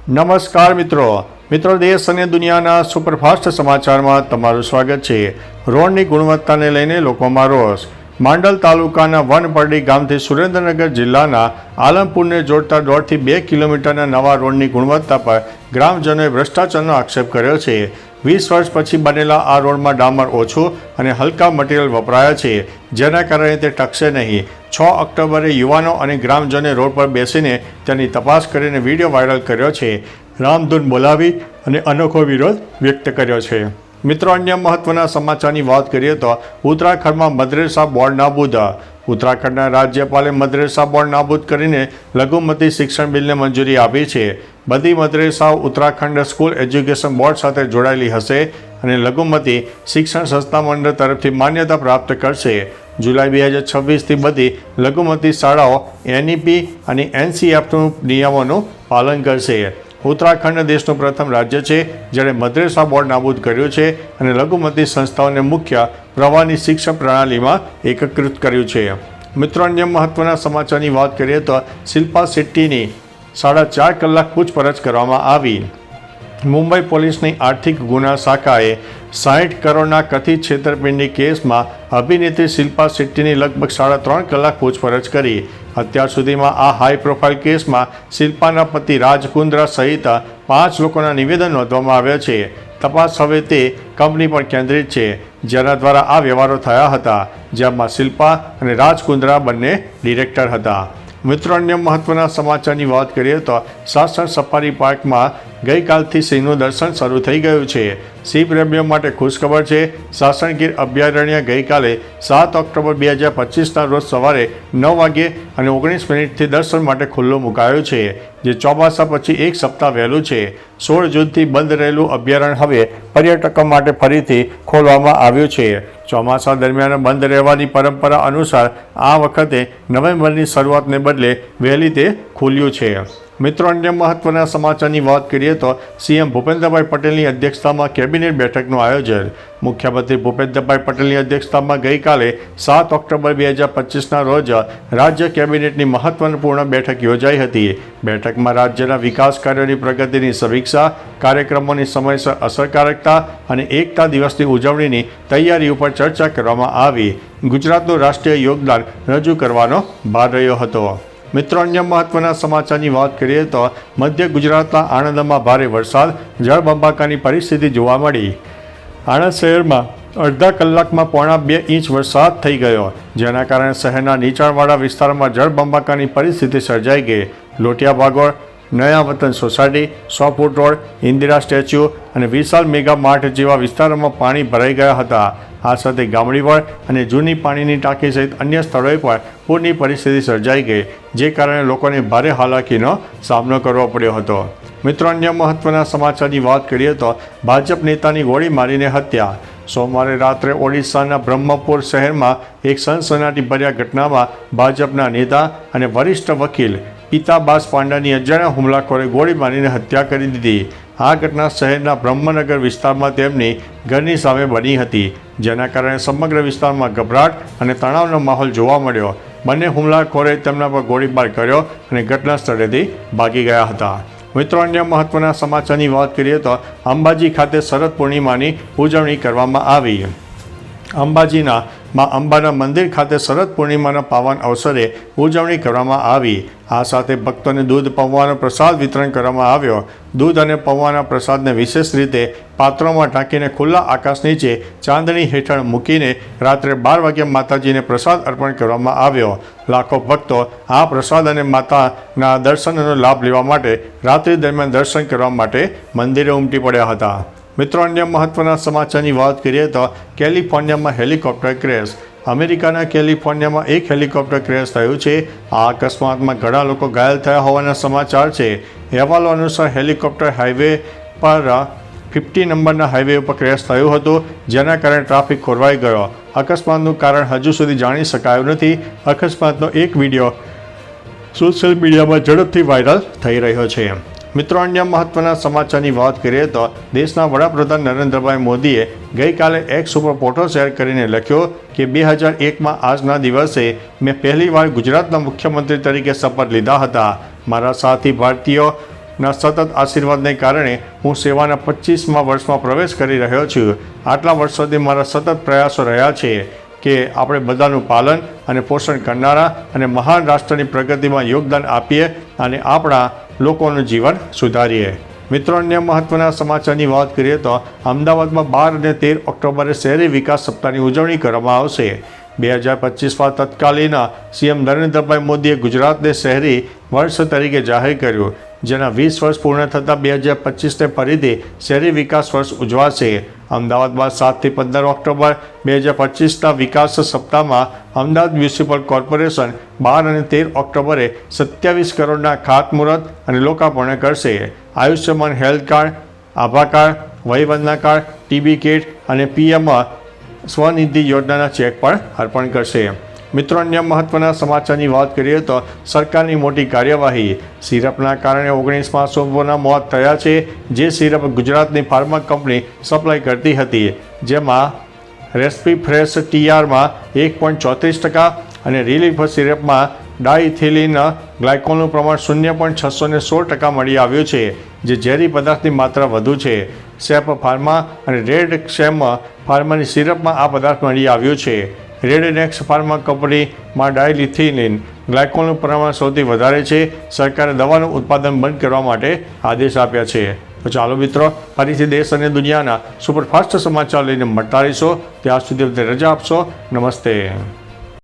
નમસ્કાર મિત્રો દેશ અને દુનિયાના સુપરફાસ્ટ સમાચારમાં તમારું સ્વાગત છે। રોડની ગુણવત્તાને લઈને લોકોમાં રોષ। માંડલ તાલુકાના વનપરડી ગામથી સુરેન્દ્રનગર જિલ્લાના આલમપુરને જોડતા 1.5 થી 2 કિલોમીટરના નવા રોડની ગુણવત્તા પર ગ્રામજનોએ ભ્રષ્ટાચારનો આક્ષેપ કર્યો છે। 20 વર્ષ પછી બનેલા આ રોડમાં ડામર ઓછું અને હલકા મટીરીયલ વપરાયા છે, જેના કારણે તે ટકશે નહીં। 6 ઓક્ટોબરે યુવાનો અને ગ્રામજનોએ રોડ પર બેસીને તેની તપાસ કરીને વિડીયો વાયરલ કર્યો છે, રામધૂન બોલાવી અને અનોખો વિરોધ વ્યક્ત કર્યો છે। મિત્રો, અન્ય મહત્વના સમાચારની વાત કરીએ તો ઉત્તરાખંડમાં મદ્રેસા બોર્ડ નાબૂદ। ઉત્તરાખંડના રાજ્યપાલે મદ્રેસા બોર્ડ નાબૂદ કરીને લઘુમતી શિક્ષણ બિલને મંજૂરી આપી છે। બધી મદ્રેસાઓ ઉત્તરાખંડ સ્કૂલ એજ્યુકેશન બોર્ડ સાથે જોડાયેલી હશે અને લઘુમતી શિક્ષણ સંસ્થા મંડળ તરફથી માન્યતા પ્રાપ્ત કરશે। જુલાઈ 2026થી બધી લઘુમતી શાળાઓ NEP અને NCF નિયમોનું પાલન કરશે। ઉત્તરાખંડ દેશનું પ્રથમ રાજ્ય છે જેણે મદ્રેસા બોર્ડ નાબૂદ કર્યું છે અને લઘુમતી સંસ્થાઓને મુખ્ય પ્રવાહની શિક્ષણ પ્રણાલીમાં એકીકૃત કર્યું છે। મિત્રો, અન્ય મહત્વના સમાચારની વાત કરીએ તો શિલ્પા શેટ્ટીની 4.5 કલાક પૂછપરછ કરવામાં આવી। મુંબઈ પોલીસની આર્થિક ગુના શાખાએ 60 કરોડના કથિત છેતરપિંડી કેસમાં અભિનેત્રી શિલ્પા શેટ્ટીની લગભગ 3.5 કલાક પૂછપરછ કરી। અત્યાર સુધીમાં આ હાઈ પ્રોફાઇલ કેસમાં શિલ્પાના પતિ રાજ કુન્દ્રા સહિત 5 લોકોના નિવેદન નોંધવામાં આવ્યા છે। તપાસ હવે તે કંપની પર કેન્દ્રિત છે જેના દ્વારા આ વ્યવહારો થયા હતા, જેમાં શિલ્પા અને રાજ કુન્દ્રા બંને ડિરેક્ટર હતા। મિત્રો, અન્ય મહત્વના સમાચારની વાત કરીએ તો સાસણ સફારી પાર્કમાં ગઈકાલથી સિંહનું દર્શન શરૂ થઈ ગયું છે। સિંહ પ્રેમીઓ માટે ખુશખબર છે। સાસણ ગીર અભયારણ્ય ગઈકાલે 7 ઓક્ટોબર 2025ના રોજ સવારે 9 વાગ્યે અને 19 મિનિટથી દર્શન માટે ખુલ્લું મુકાયું છે, જે ચોમાસા પછી એક સપ્તાહ વહેલું છે। 16 જૂનથી બંધ રહેલું અભયારણ્ય હવે પર્યટકો માટે ફરીથી ખોલવામાં આવ્યું છે। ચોમાસા દરમિયાન બંધ રહેવાની પરંપરા અનુસાર આ વખતે નવેમ્બરની શરૂઆતને બદલે વહેલી તે ખુલ્યું છે। મિત્રો, અન્ય મહત્વના સમાચારની વાત કરીએ તો CM ભૂપેન્દ્રભાઈ પટેલની અધ્યક્ષતામાં કેબિનેટ બેઠકનું આયોજન। મુખ્યમંત્રી ભૂપેન્દ્રભાઈ પટેલની અધ્યક્ષતામાં ગઈકાલે 7 ઓક્ટોબર 2025ના રોજ રાજ્ય કેબિનેટની મહત્વપૂર્ણ બેઠક યોજાઈ હતી। બેઠકમાં રાજ્યના વિકાસ કાર્યોની પ્રગતિની સમીક્ષા, કાર્યક્રમોની સમયસર અસરકારકતા અને એકતા દિવસની ઉજવણીની તૈયારી ઉપર ચર્ચા કરવામાં આવી। ગુજરાતનું રાષ્ટ્રીય યોગદાન રજૂ કરવાનો ભાર રહ્યો હતો। મિત્રો, અન્ય મહત્વના સમાચારની વાત કરીએ તો મધ્ય ગુજરાતના આણંદમાં ભારે વરસાદ, જળબંબાકારની પરિસ્થિતિ જોવા મળી। આણંદ શહેરમાં અડધા કલાકમાં 1.5 ઇંચ વરસાદ થઈ ગયો, જેના કારણે શહેરના નીચાણવાળા વિસ્તારમાં જળબંબાકારની પરિસ્થિતિ સર્જાઈ ગઈ। લોટિયા ભાગોળ, નયા વતન society, 100 foot road, Indira statue અને વિશાલ મેગા માર્ટ જેવા વિસ્તારોમાં પાણી ભરાઈ ગયા હતા। આ સાથે ગામડીવળ અને જૂની પાણીની ટાંકી સહિત અન્ય સ્થળોએ પણ પૂરની પરિસ્થિતિ સર્જાઈ ગઈ, જે કારણે લોકોને ભારે હાલાકીનો સામનો કરવો પડ્યો હતો। મિત્રો, અન્ય મહત્વના સમાચારની વાત કરીએ તો ભાજપ નેતાની ગોળી મારીને હત્યા। સોમવારે રાત્રે ઓડિશાના બ્રહ્મપુર શહેરમાં એક સનસનાટીભર્યા ઘટનામાં ભાજપના નેતા અને વરિષ્ઠ વકીલ પિતાબાસ પાંડાની અજાણ્યા હુમલાખોરે ગોળી મારીને હત્યા કરી દીધી। આ ઘટના શહેરના બ્રહ્મનગર વિસ્તારમાં તેમની ઘરની સામે બની હતી, જેના કારણે સમગ્ર વિસ્તારમાં ગભરાટ અને તણાવનો માહોલ જોવા મળ્યો। બંને હુમલાખોરે તેમના પર ગોળીબાર કર્યો અને ઘટના સ્થળેથી ભાગી ગયા હતા। મિત્રો, અન્ય મહત્વના સમાચારની વાત કરીએ તો અંબાજી ખાતે શરદ પૂર્ણિમાની ઉજવણી કરવામાં આવી। અંબાજીના માં અંબાના મંદિર ખાતે શરદ પૂર્ણિમાના પાવન અવસરે ઉજવણી કરવામાં આવી। આ સાથે ભક્તોને દૂધ પૌવાનો પ્રસાદ વિતરણ કરવામાં આવ્યો। દૂધ અને પૌવાના પ્રસાદને વિશેષ રીતે પાત્રોમાં ઢાંકીને ખુલ્લા આકાશ નીચે ચાંદણી હેઠળ મૂકીને રાત્રે 12 વાગ્યે માતાજીને પ્રસાદ અર્પણ કરવામાં આવ્યો। લાખો ભક્તો આ પ્રસાદ અને માતાના દર્શનનો લાભ લેવા માટે રાત્રિ દરમિયાન દર્શન કરવા માટે મંદિરે ઉમટી પડ્યા હતા। મિત્રો, અન્ય મહત્વના સમાચારની વાત કરીએ તો કેલિફોર્નિયામાં હેલિકોપ્ટર ક્રેશ। અમેરિકાના કેલિફોર્નિયામાં એક હેલિકોપ્ટર ક્રેશ થયું છે। આ અકસ્માતમાં ઘણા લોકો ઘાયલ થયા હોવાના સમાચાર છે। અહેવાલો અનુસાર હેલિકોપ્ટર હાઈવે પર 50 નંબરના હાઈવે ઉપર ક્રેશ થયું હતું, જેના કારણે ટ્રાફિક ખોરવાઈ ગયો। અકસ્માતનું કારણ હજુ સુધી જાણી શકાયું નથી। અકસ્માતનો એક વિડીયો સોશિયલ મીડિયામાં ઝડપથી વાયરલ થઈ રહ્યો છે। મિત્રો, અન્ય મહત્વના સમાચારની વાત કરીએ તો દેશના વડાપ્રધાન નરેન્દ્રભાઈ મોદીએ ગઈકાલે એક્સ ઉપર ફોટો શેર કરીને લખ્યો કે 2001માં આજના દિવસે મેં પહેલીવાર ગુજરાતના મુખ્યમંત્રી તરીકે શપથ લીધા હતા। મારા સાથી ભારતીયો સતત આશીર્વાદને કારણે હું સેવાના 25મા વર્ષમાં પ્રવેશ કરી રહ્યો છું. આટલા વર્ષોથી મારા સતત પ્રયાસો રહ્યા છે કે આપણે બધાનું પાલન અને પોષણ કરનારા અને મહાન રાષ્ટ્રની પ્રગતિમાં યોગદાન આપીએ અને આપણા લોકોનું જીવન સુધારીએ. મિત્રો, અન્ય મહત્વના સમાચારની વાત કરીએ તો અમદાવાદમાં 12 અને 13 ઓક્ટોબરે શહેરી વિકાસ સપ્તાહની ઉજવણી કરવામાં આવશે. 2025માં તત્કાલીન સીએમ નરેન્દ્રભાઈ મોદીએ ગુજરાતને શહેરી વર્ષ તરીકે જાહેર કર્યું, જેના 20 વર્ષ પૂર્ણ થતાં 2025ને ફરીથી શહેરી વિકાસ વર્ષ ઉજવાશે. અમદાવાદમાં 7થી 15 ઓક્ટોબર 2025ના વિકાસ સપ્તાહમાં અમદાવાદ મ્યુનિસિપલ કોર્પોરેશન 12 અને 13 ઓક્ટોબરે 27 કરોડના ખાતમુહૂર્ત અને લોકાર્પણ કરશે. આયુષ્યમાન હેલ્થ કાર્ડ, આભા card, Vayvandana card, TB kit અને પીએમ સ્વનિધિ યોજનાના ચેક પણ અર્પણ કરશે. મિત્રો, અન્ય મહત્વના સમાચારની વાત કરીએ તો સરકારની મોટી કાર્યવાહી. સિરપના કારણે 19 માસૂમોના મોત થયા છે. જે સિરપ ગુજરાતની ફાર્મા કંપની સપ્લાય કરતી હતી, જેમાં રેસ્પી ફ્રેશ ટીઆરમાં 1.34% અને રિલીફ સિરપમાં ડાઇથિલિન ગ્લાયકોલનું પ્રમાણ 0.616% મળી આવ્યું છે, જે ઝેરી પદાર્થની માત્રા વધુ છે. સેપ ફાર્મા અને રેડ શેમ ફાર્માની સિરપમાં આ પદાર્થ મળી આવ્યું છે. રેડનેક્સ ફાર્મા કંપનીમાં ડાઇથિલિન ગ્લાયકોલનું પ્રમાણ સૌથી વધારે છે. સરકારે દવાનું ઉત્પાદન બંધ કરવા માટે આદેશ આપ્યા છે. તો ચાલો મિત્રો, ફરીથી દેશ અને દુનિયાના સુપરફાસ્ટ સમાચાર લઈને મળતા રહીશો. ત્યાં સુધી રજા આપશો. નમસ્તે.